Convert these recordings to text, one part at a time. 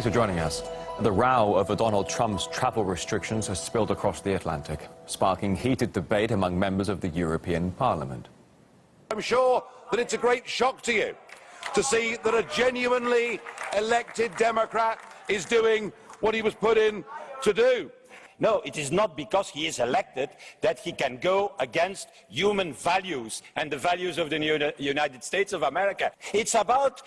Thanks for joining us. The row over Donald Trump's travel restrictions has spilled across the Atlantic, sparking heated debate among members of the European Parliament. I'm sure that it's a great shock to you to see that a genuinely elected Democrat is doing what he was put in to do. No, it is not because he is elected that he can go against human values and the values of the United States of America. It's about,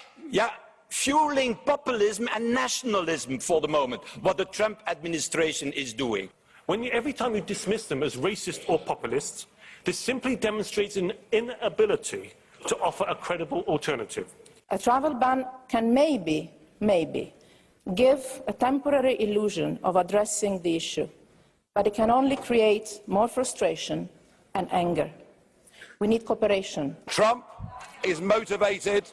fueling populism and nationalism for the moment, what the Trump administration is doing. Every time you dismiss them as racist or populists, this simply demonstrates an inability to offer a credible alternative. A travel ban can maybe give a temporary illusion of addressing the issue, but it can only create more frustration and anger. We need cooperation. Trump is motivated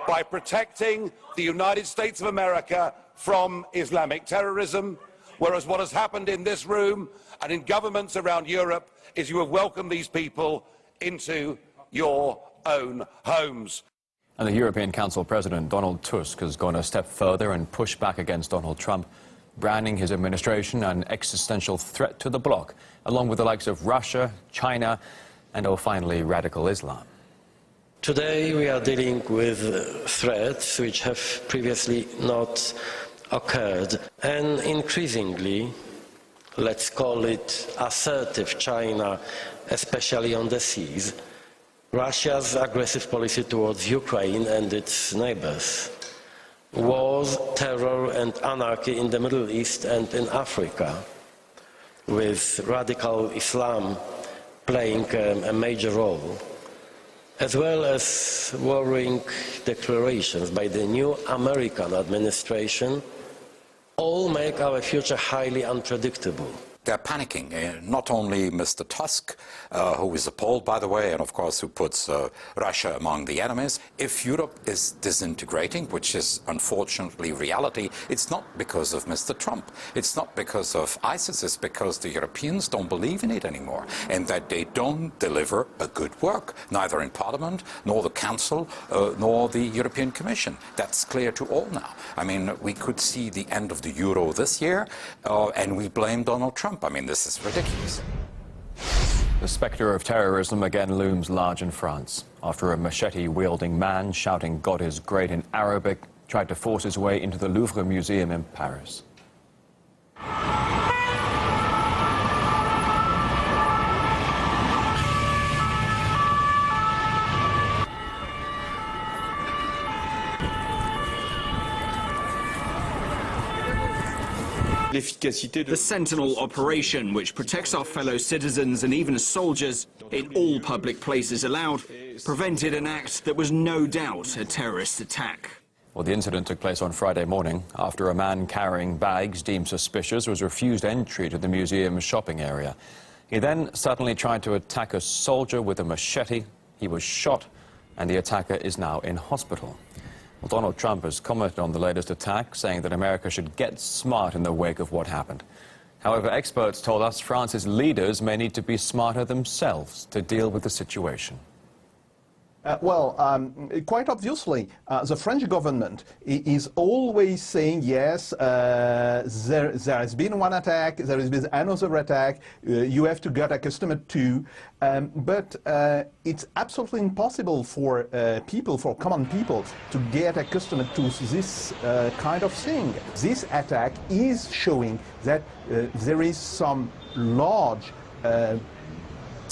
by protecting the United States of America from Islamic terrorism, whereas what has happened in this room and in governments around Europe is you have welcomed these people into your own homes. And the European Council President Donald Tusk has gone a step further and pushed back against Donald Trump, branding his administration an existential threat to the bloc, along with the likes of Russia, China, and, finally, radical Islam. Today we are dealing with threats which have previously not occurred, and increasingly, let's call it assertive China, especially on the seas, Russia's aggressive policy towards Ukraine and its neighbors, wars, terror and anarchy in the Middle East and in Africa, with radical Islam playing a major role, as well as worrying declarations by the new American administration, all make our future highly unpredictable. They're panicking, not only Mr. Tusk, who is appalled, by the way, and of course who puts Russia among the enemies. If Europe is disintegrating, which is unfortunately reality, it's not because of Mr. Trump. It's not because of ISIS, it's because the Europeans don't believe in it anymore, and that they don't deliver a good work, neither in Parliament, nor the Council, nor the European Commission. That's clear to all now. I mean, we could see the end of the euro this year, and we blame Donald Trump. I mean, this is ridiculous. The spectre of terrorism again looms large in France after a machete-wielding man shouting "God is great" in Arabic tried to force his way into the Louvre Museum in Paris. The Sentinel operation, which protects our fellow citizens and even soldiers in all public places allowed, prevented an act that was no doubt a terrorist attack. Well, the incident took place on Friday morning after a man carrying bags deemed suspicious was refused entry to the museum's shopping area. He then suddenly tried to attack a soldier with a machete. He was shot, and the attacker is now in hospital. Well, Donald Trump has commented on the latest attack, saying that America should get smart in the wake of what happened. However, experts told us France's leaders may need to be smarter themselves to deal with the situation. Quite obviously, the French government is always saying, yes, there has been one attack, there has been another attack, you have to get accustomed to, but it's absolutely impossible for for common people, to get accustomed to this kind of thing. This attack is showing that there is some large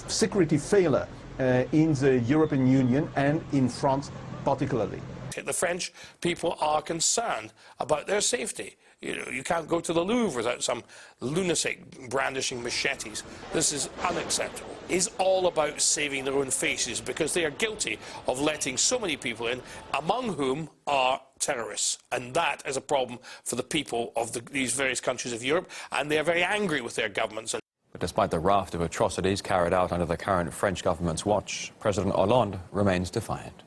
security failure in the European Union and in France particularly. The French people are concerned about their safety. You can't go to the Louvre without some lunatic brandishing machetes. This is unacceptable. It's all about saving their own faces because they are guilty of letting so many people in, among whom are terrorists. And that is a problem for the people of these various countries of Europe, and they are very angry with their governments. But despite the raft of atrocities carried out under the current French government's watch, President Hollande remains defiant.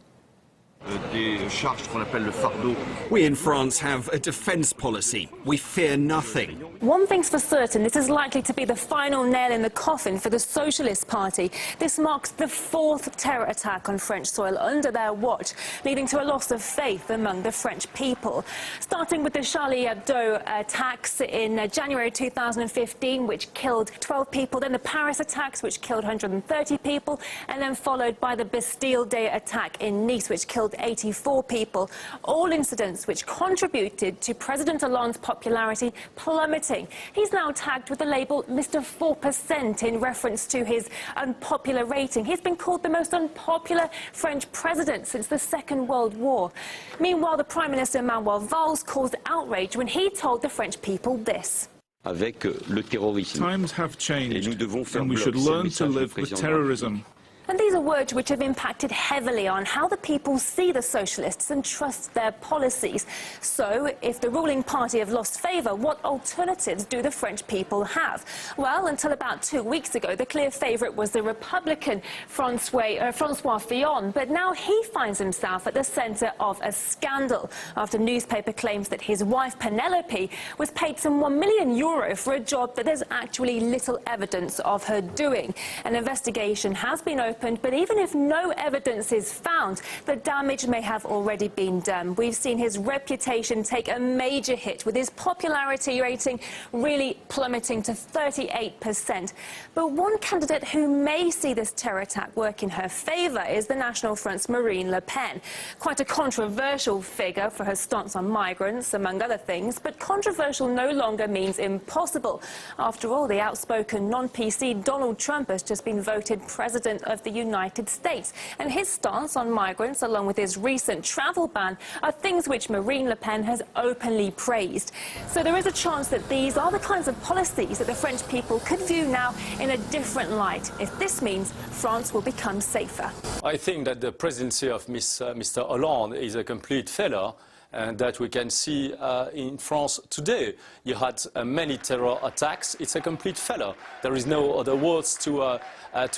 We in France have a defence policy. We fear nothing. One thing's for certain, this is likely to be the final nail in the coffin for the Socialist Party. This marks the 4th terror attack on French soil under their watch, leading to a loss of faith among the French people. Starting with the Charlie Hebdo attacks in January 2015, which killed 12 people, then the Paris attacks, which killed 130 people, and then followed by the Bastille Day attack in Nice, which killed 84 people. All incidents which contributed to President Hollande's popularity plummeting. He's now tagged with the label Mr. 4% in reference to his unpopular rating. He's been called the most unpopular French president since the Second World War. Meanwhile, the Prime Minister Manuel Valls caused outrage when he told the French people this. Times have changed, and we should learn to live with terrorism. And these are words which have impacted heavily on how the people see the socialists and trust their policies. So, if the ruling party have lost favour, what alternatives do the French people have? Well, until about 2 weeks ago, the clear favourite was the Republican François Fillon. But now he finds himself at the centre of a scandal after newspaper claims that his wife Penelope was paid some €1 million for a job that there's actually little evidence of her doing. An investigation has been opened, but even if no evidence is found, the damage may have already been done. We've seen his reputation take a major hit, with his popularity rating really plummeting to 38%. But one candidate who may see this terror attack work in her favour is the National Front's Marine Le Pen. Quite a controversial figure for her stance on migrants, among other things, but controversial no longer means impossible. After all, the outspoken non-PC Donald Trump has just been voted President of the United States, and his stance on migrants, along with his recent travel ban, are things which Marine Le Pen has openly praised. So there is a chance that these are the kinds of policies that the French people could view now in a different light, if this means France will become safer. I think that the presidency of Mr. Hollande is a complete failure, and that we can see in France today. You had many terror attacks. It's a complete failure. There is no other words to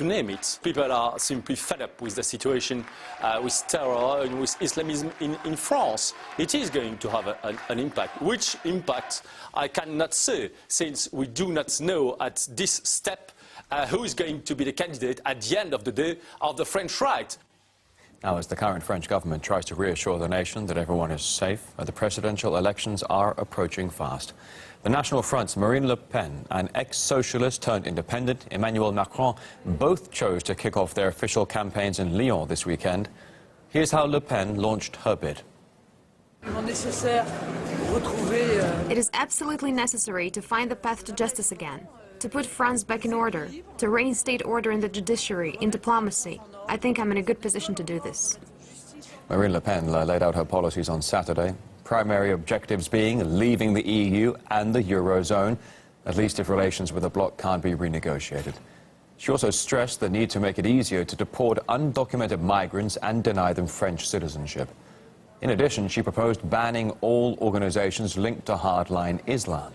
name it. People are simply fed up with the situation with terror and with Islamism in France. It is going to have an impact. Which impact, I cannot say, since we do not know at this step who is going to be the candidate at the end of the day of the French right. Now, as the current French government tries to reassure the nation that everyone is safe, the presidential elections are approaching fast. The National Front's Marine Le Pen and ex-socialist turned independent Emmanuel Macron both chose to kick off their official campaigns in Lyon this weekend. Here's how Le Pen launched her bid. It is absolutely necessary to find the path to justice again, to put France back in order, to reinstate order in the judiciary, in diplomacy. I think I'm in a good position to do this. Marine Le Pen laid out her policies on Saturday, primary objectives being leaving the EU and the Eurozone, at least if relations with the bloc can't be renegotiated. She also stressed the need to make it easier to deport undocumented migrants and deny them French citizenship. In addition, she proposed banning all organizations linked to hardline Islam.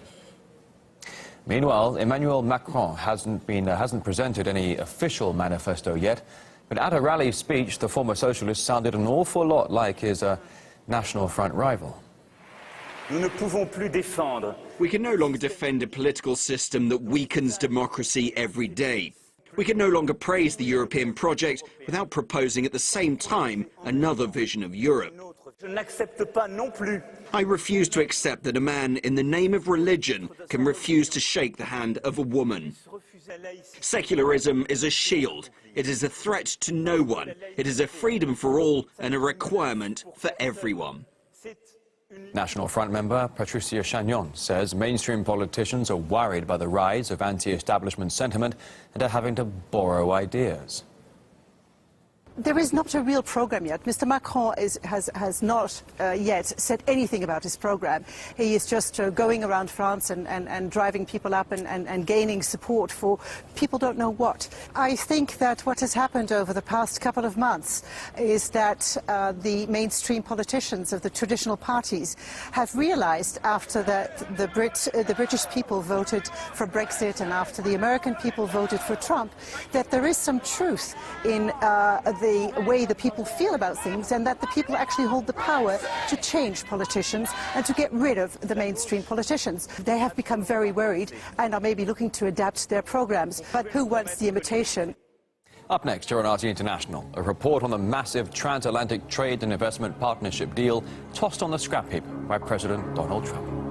Meanwhile, Emmanuel Macron hasn't presented any official manifesto yet, but at a rally speech, the former socialist sounded an awful lot like his National Front rival. We can no longer defend a political system that weakens democracy every day. We can no longer praise the European project without proposing at the same time another vision of Europe. I refuse to accept that a man in the name of religion can refuse to shake the hand of a woman. Secularism is a shield. It is a threat to no one. It is a freedom for all and a requirement for everyone. National Front member Patricia Chagnon says mainstream politicians are worried by the rise of anti-establishment sentiment and are having to borrow ideas. There is not a real program yet. Mr. Macron has not yet said anything about his program. He is just going around France and driving people up and gaining support for people don't know what. I think that what has happened over the past couple of months is that the mainstream politicians of the traditional parties have realized, after the British people voted for Brexit and after the American people voted for Trump, that there is some truth in the the way the people feel about things, and that the people actually hold the power to change politicians and to get rid of the mainstream politicians. They have become very worried and are maybe looking to adapt their programs. But who wants the imitation? Up next, here on RT International, a report on the massive transatlantic trade and investment partnership deal tossed on the scrap heap by President Donald Trump.